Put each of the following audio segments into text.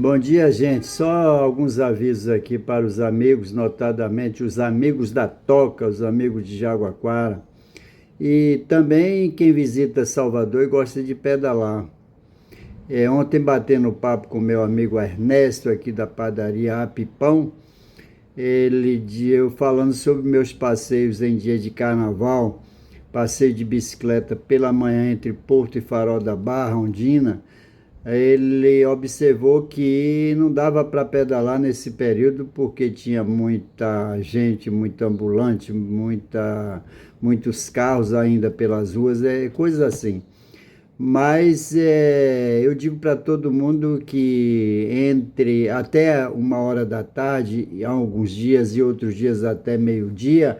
Bom dia, gente. Só alguns avisos aqui para os amigos, notadamente os amigos da Toca, os amigos de Jaguaquara. E também quem visita Salvador e gosta de pedalar. Ontem, batendo papo com meu amigo Ernesto, aqui da padaria Apipão, eu falando sobre meus passeios em dia de carnaval, passeio de bicicleta pela manhã entre Porto e Farol da Barra, Ondina. Ele observou que não dava para pedalar nesse período porque tinha muita gente, muito ambulante, muitos carros ainda pelas ruas, coisas assim. Mas eu digo para todo mundo que entre até 1 hora da tarde, alguns dias e outros dias até meio-dia,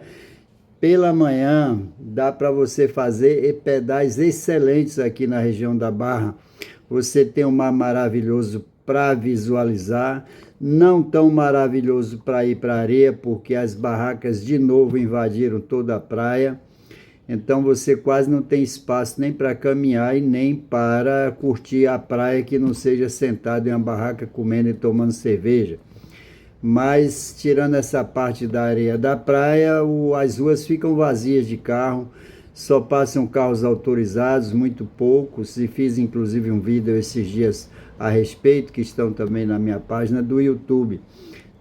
pela manhã dá para você fazer pedais excelentes aqui na região da Barra. Você tem um mar maravilhoso para visualizar, não tão maravilhoso para ir para a areia, porque as barracas de novo invadiram toda a praia. Então você quase não tem espaço nem para caminhar e nem para curtir a praia que não seja sentado em uma barraca comendo e tomando cerveja. Mas tirando essa parte da areia da praia, as ruas ficam vazias de carro, só passam carros autorizados, muito poucos, e fiz inclusive um vídeo esses dias a respeito, que estão também na minha página do YouTube.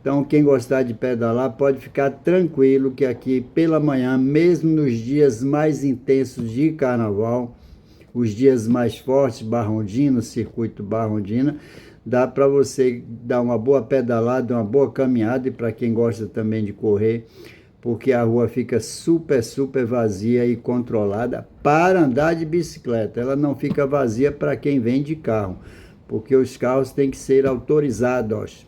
Então, quem gostar de pedalar pode ficar tranquilo que aqui pela manhã, mesmo nos dias mais intensos de carnaval, os dias mais fortes, Barrondina, circuito Barrondina, dá para você dar uma boa pedalada, uma boa caminhada, e para quem gosta também de correr, porque a rua fica super vazia e controlada para andar de bicicleta. Ela não fica vazia para quem vem de carro, porque os carros têm que ser autorizados.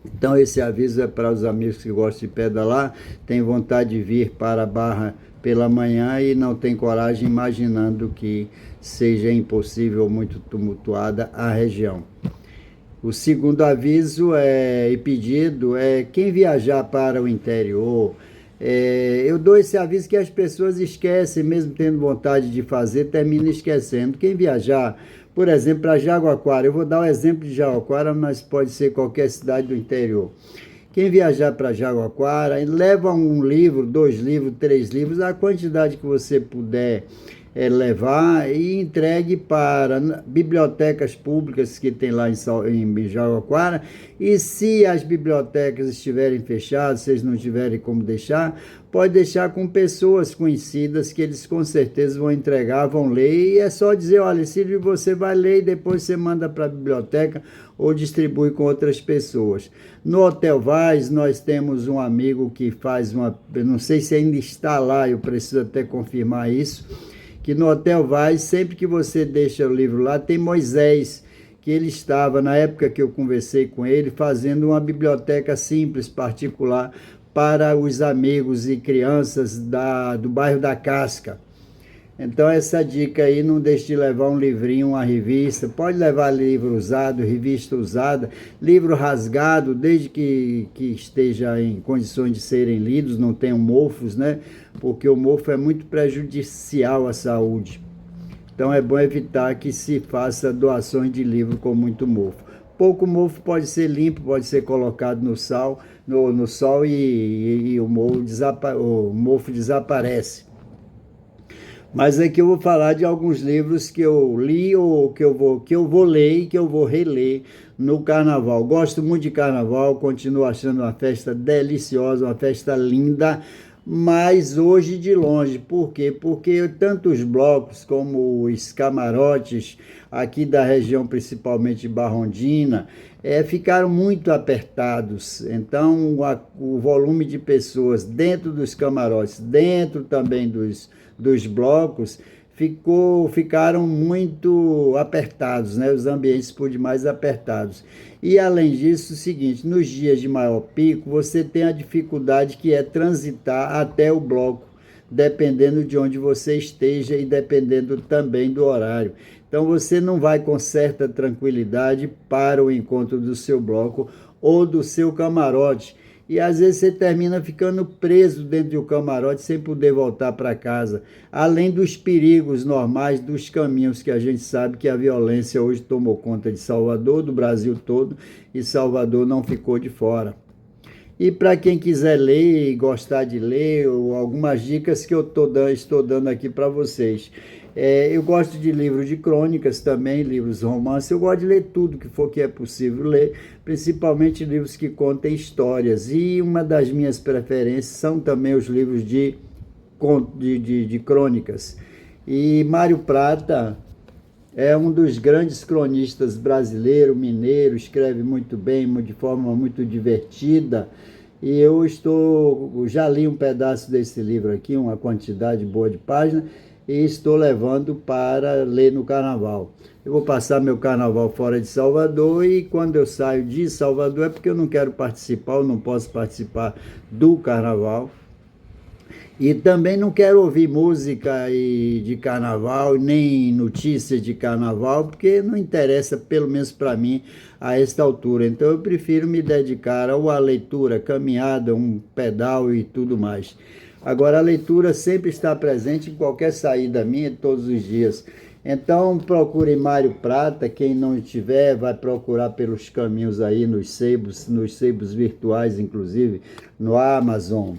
Então esse aviso é para os amigos que gostam de pedalar, tem vontade de vir para a Barra pela manhã e não tem coragem, imaginando que seja impossível, muito tumultuada a região. O segundo aviso e pedido é quem viajar para o interior. Eu dou esse aviso que as pessoas esquecem, mesmo tendo vontade de fazer, termina esquecendo. Quem viajar, por exemplo, para Jaguaquara, eu vou dar o exemplo de Jaguaquara, mas pode ser qualquer cidade do interior. Quem viajar para Jaguaquara, leva um livro, 2 livros, 3 livros, a quantidade que você puder levar, e entregue para bibliotecas públicas que tem lá em Jaguaquara. E se as bibliotecas estiverem fechadas, vocês não tiverem como deixar, pode deixar com pessoas conhecidas que eles com certeza vão entregar, vão ler, e é só dizer, olha, Silvio, você vai ler e depois você manda para a biblioteca ou distribui com outras pessoas. No Hotel Vaz, nós temos um amigo que faz eu não sei se ainda está lá, eu preciso até confirmar isso, que no Hotel Vaz, sempre que você deixa o livro lá, tem Moisés, que ele estava, na época que eu conversei com ele, fazendo uma biblioteca simples, particular, para os amigos e crianças do bairro da Casca. Então essa dica aí, não deixe de levar um livrinho, uma revista, pode levar livro usado, revista usada, livro rasgado, desde que esteja em condições de serem lidos, não tenham mofos, né? Porque o mofo é muito prejudicial à saúde. Então é bom evitar que se faça doações de livro com muito mofo. Pouco mofo pode ser limpo, pode ser colocado no sol e o mofo desaparece. Mas aqui eu vou falar de alguns livros que eu li ou que eu vou ler e que eu vou reler no carnaval. Gosto muito de carnaval, continuo achando uma festa deliciosa, uma festa linda, mas hoje de longe. Por quê? Porque tanto os blocos como os camarotes aqui da região, principalmente de Barrondina, ficaram muito apertados. Então o volume de pessoas dentro dos camarotes, dentro também dos blocos, ficaram muito apertados, né? Os ambientes por demais apertados. E além disso, o seguinte, nos dias de maior pico, você tem a dificuldade que é transitar até o bloco, dependendo de onde você esteja e dependendo também do horário. Então você não vai com certa tranquilidade para o encontro do seu bloco ou do seu camarote, E às vezes você termina ficando preso dentro de um camarote sem poder voltar para casa. Além dos perigos normais dos caminhos que a gente sabe que a violência hoje tomou conta de Salvador, do Brasil todo, e Salvador não ficou de fora. E para quem quiser ler e gostar de ler, ou algumas dicas que eu estou dando aqui para vocês. Eu gosto de livros de crônicas também, livros de romance. Eu gosto de ler tudo que for que é possível ler, principalmente livros que contem histórias. E uma das minhas preferências são também os livros de crônicas. E Mário Prata é um dos grandes cronistas brasileiro, mineiro, escreve muito bem, de forma muito divertida. E já li um pedaço desse livro aqui, uma quantidade boa de páginas, e estou levando para ler no carnaval. Eu vou passar meu carnaval fora de Salvador, e quando eu saio de Salvador é porque eu não quero participar, eu não posso participar do carnaval. E também não quero ouvir música de carnaval, nem notícias de carnaval, porque não interessa, pelo menos para mim, a esta altura. Então eu prefiro me dedicar à leitura, caminhada, um pedal e tudo mais. Agora, a leitura sempre está presente em qualquer saída minha, todos os dias. Então, procure Mário Prata. Quem não tiver, vai procurar pelos caminhos aí, nos sebos virtuais, inclusive, no Amazon.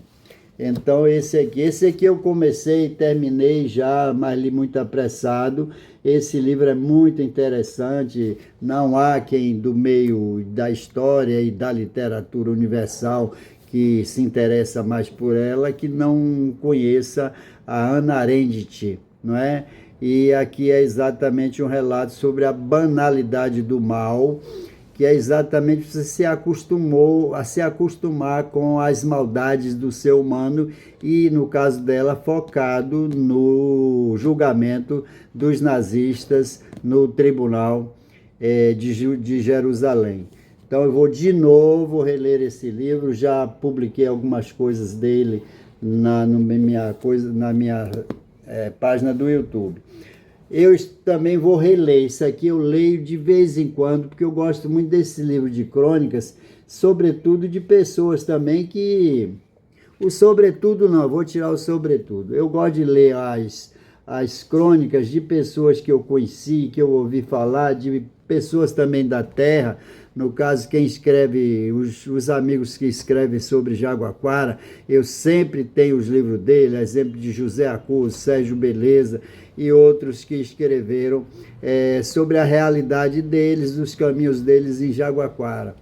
Então, esse aqui eu comecei e terminei já, mas li muito apressado. Esse livro é muito interessante. Não há quem do meio da história e da literatura universal que se interessa mais por ela, que não conheça a Hannah Arendt, não é? E aqui é exatamente um relato sobre a banalidade do mal, que é exatamente você se acostumar com as maldades do ser humano, e no caso dela focado no julgamento dos nazistas no tribunal de Jerusalém. Então eu vou de novo reler esse livro. Já publiquei algumas coisas dele na minha página do YouTube. Eu também vou reler. Isso aqui eu leio de vez em quando, porque eu gosto muito desse livro de crônicas, sobretudo de pessoas também que... O sobretudo não, vou tirar o sobretudo. Eu gosto de ler as crônicas de pessoas que eu conheci, que eu ouvi falar, de pessoas também da terra. No caso, quem escreve, os amigos que escrevem sobre Jaguaquara, eu sempre tenho os livros dele, exemplo de José Acuso, Sérgio Beleza e outros que escreveram sobre a realidade deles, dos caminhos deles em Jaguaquara.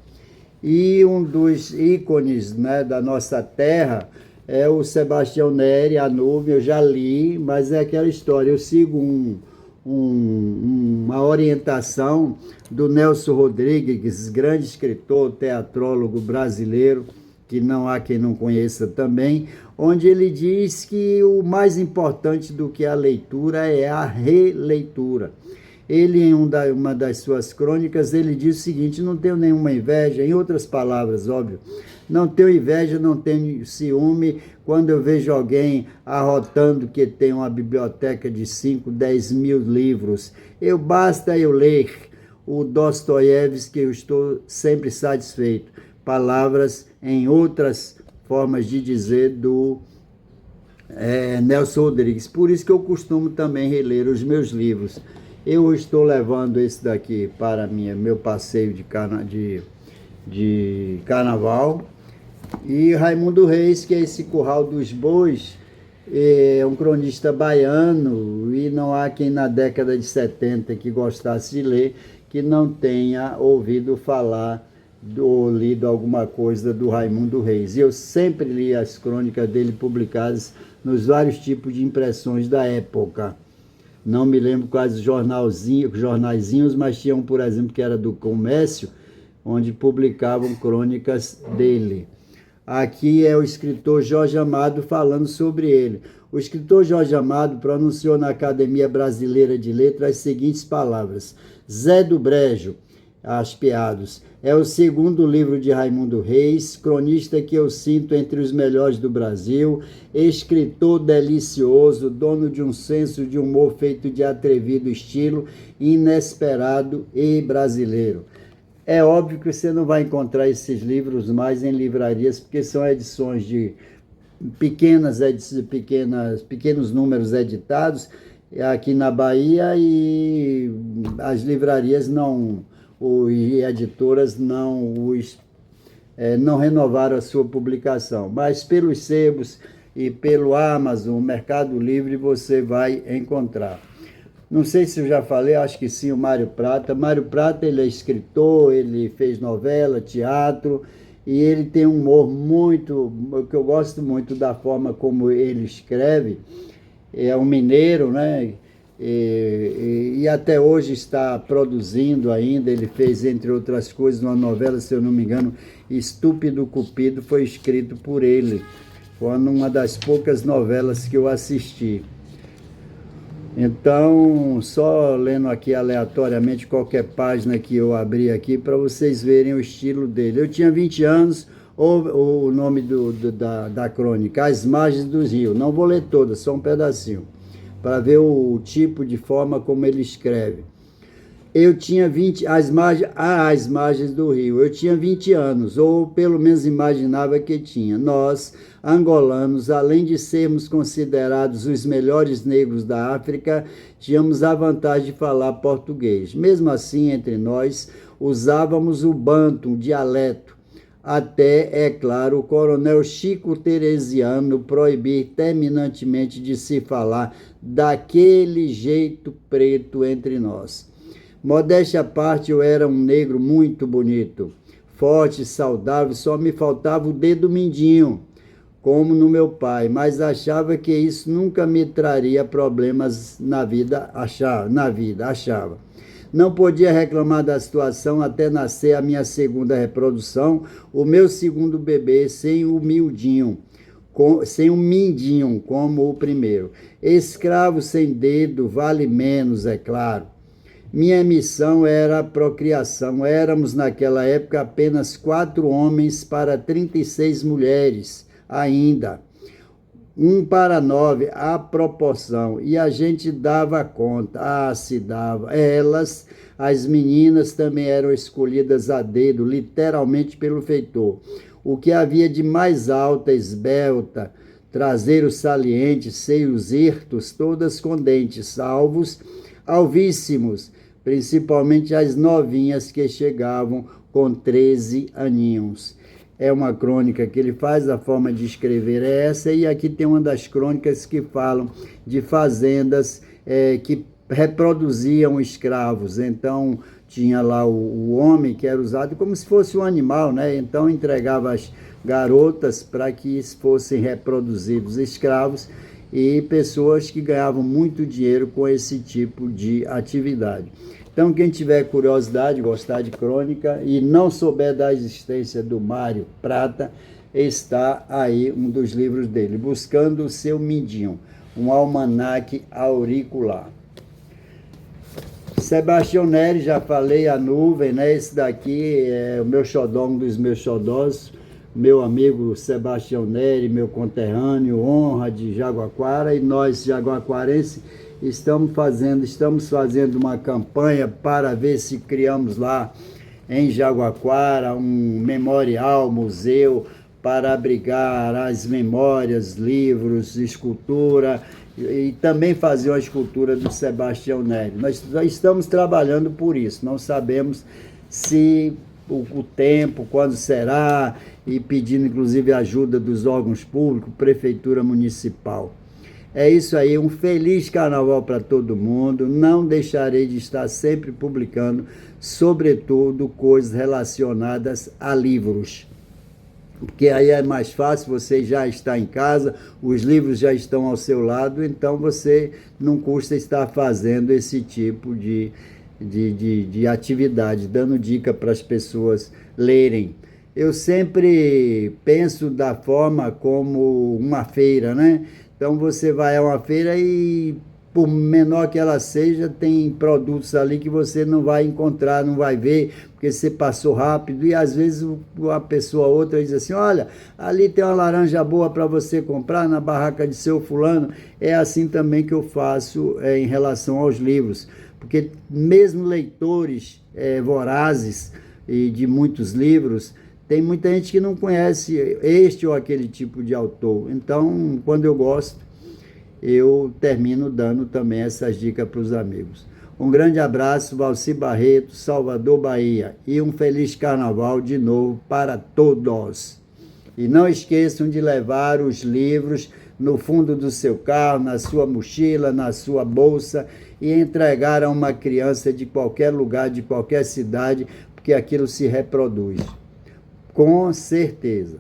E um dos ícones, né, da nossa terra é o Sebastião Neri, A Nuvem. Eu já li, mas é aquela história, eu sigo uma orientação do Nelson Rodrigues, grande escritor, teatrólogo brasileiro, que não há quem não conheça também, onde ele diz que o mais importante do que a leitura é a releitura. Ele, em uma das suas crônicas, ele diz o seguinte: não tenho nenhuma inveja, em outras palavras, óbvio, não tenho inveja, não tenho ciúme quando eu vejo alguém arrotando que tem uma biblioteca de 5, 10 mil livros. Basta eu ler o Dostoiévski, eu estou sempre satisfeito. Palavras em outras formas de dizer do Nelson Rodrigues. Por isso que eu costumo também reler os meus livros. Eu estou levando esse daqui para meu passeio de carnaval. E Raimundo Reis, que é esse Curral dos Bois, é um cronista baiano, e não há quem na década de 70 que gostasse de ler que não tenha ouvido falar ou lido alguma coisa do Raimundo Reis. E eu sempre li as crônicas dele publicadas nos vários tipos de impressões da época. Não me lembro quais jornaizinhos, mas tinha um, por exemplo, que era do Comércio, onde publicavam crônicas dele. Aqui é o escritor Jorge Amado falando sobre ele. O escritor Jorge Amado pronunciou na Academia Brasileira de Letras as seguintes palavras: Zé do Brejo, aspeados, é o segundo livro de Raimundo Reis, cronista que eu sinto entre os melhores do Brasil, escritor delicioso, dono de um senso de humor feito de atrevido estilo, inesperado e brasileiro. É óbvio que você não vai encontrar esses livros mais em livrarias, porque são edições de pequenos números editados aqui na Bahia, e as livrarias não, e editoras não renovaram a sua publicação. Mas pelos sebos e pelo Amazon, Mercado Livre, você vai encontrar. Não sei se eu já falei, acho que sim, o Mário Prata. Mário Prata, ele é escritor, ele fez novela, teatro, e ele tem um humor muito, que eu gosto muito da forma como ele escreve. É um mineiro, né? E até hoje está produzindo ainda. Ele fez, entre outras coisas, uma novela, se eu não me engano, Estúpido Cupido, foi escrito por ele. Foi uma das poucas novelas que eu assisti. Então, só lendo aqui aleatoriamente qualquer página que eu abri aqui para vocês verem o estilo dele. Eu tinha 20 anos, ou o nome da crônica, As Margens dos Rios. Não vou ler toda, só um pedacinho, para ver o tipo de forma como ele escreve. Eu tinha às margens do rio. Eu tinha 20 anos, ou pelo menos imaginava que tinha. Nós, angolanos, além de sermos considerados os melhores negros da África, tínhamos a vantagem de falar português. Mesmo assim, entre nós, usávamos o banto, um dialeto. Até, é claro, o coronel Chico Teresiano proibir terminantemente de se falar daquele jeito preto entre nós. Modéstia à parte, eu era um negro muito bonito, forte, saudável, só me faltava o dedo mindinho, como no meu pai, mas achava que isso nunca me traria problemas na vida, achava. Não podia reclamar da situação até nascer a minha segunda reprodução, o meu segundo bebê, sem o mindinho, como o primeiro. Escravo sem dedo vale menos, é claro. Minha missão era a procriação. Éramos, naquela época, apenas 4 homens para 36 mulheres, ainda. 1 para 9, a proporção. E a gente dava conta. Se dava. Elas, as meninas, também eram escolhidas a dedo, literalmente pelo feitor. O que havia de mais alta, esbelta, traseiros salientes, seios hirtos, todas com dentes alvíssimos, principalmente as novinhas que chegavam com 13 aninhos. É uma crônica que ele faz, a forma de escrever é essa, e aqui tem uma das crônicas que falam de fazendas que reproduziam escravos. Então, tinha lá o homem que era usado como se fosse um animal, né? Então, entregava as garotas para que fossem reproduzidos escravos, e pessoas que ganhavam muito dinheiro com esse tipo de atividade. Então, quem tiver curiosidade, gostar de crônica e não souber da existência do Mário Prata, está aí um dos livros dele, Buscando o Seu Mindinho, um almanaque auricular. Sebastião Neri, já falei, A Nuvem, né? Esse daqui é o meu xodó, um dos meus xodós, meu amigo Sebastião Neri, meu conterrâneo, honra de Jaguaquara, e nós, jaguaquarenses, estamos fazendo uma campanha para ver se criamos lá em Jaguaquara um memorial, museu, para abrigar as memórias, livros, escultura, e também fazer uma escultura do Sebastião Neri. Nós estamos trabalhando por isso, não sabemos se o tempo, quando será, e pedindo inclusive ajuda dos órgãos públicos, prefeitura municipal. É isso aí, um feliz carnaval para todo mundo. Não deixarei de estar sempre publicando, sobretudo coisas relacionadas a livros, porque aí é mais fácil, você já está em casa, os livros já estão ao seu lado, então você não custa estar fazendo esse tipo de atividade, dando dica para as pessoas lerem. Eu sempre penso da forma como uma feira, né? Então você vai a uma feira e, por menor que ela seja, tem produtos ali que você não vai encontrar, não vai ver, porque você passou rápido, e às vezes uma pessoa ou outra diz assim, olha, ali tem uma laranja boa para você comprar na barraca de seu fulano. É assim também que eu faço em relação aos livros, porque mesmo leitores vorazes, e de muitos livros, tem muita gente que não conhece este ou aquele tipo de autor. Então, quando eu gosto, eu termino dando também essas dicas para os amigos. Um grande abraço, Valci Barreto, Salvador, Bahia, e um feliz carnaval de novo para todos. E não esqueçam de levar os livros no fundo do seu carro, na sua mochila, na sua bolsa, e entregar a uma criança de qualquer lugar, de qualquer cidade, porque aquilo se reproduz. Com certeza.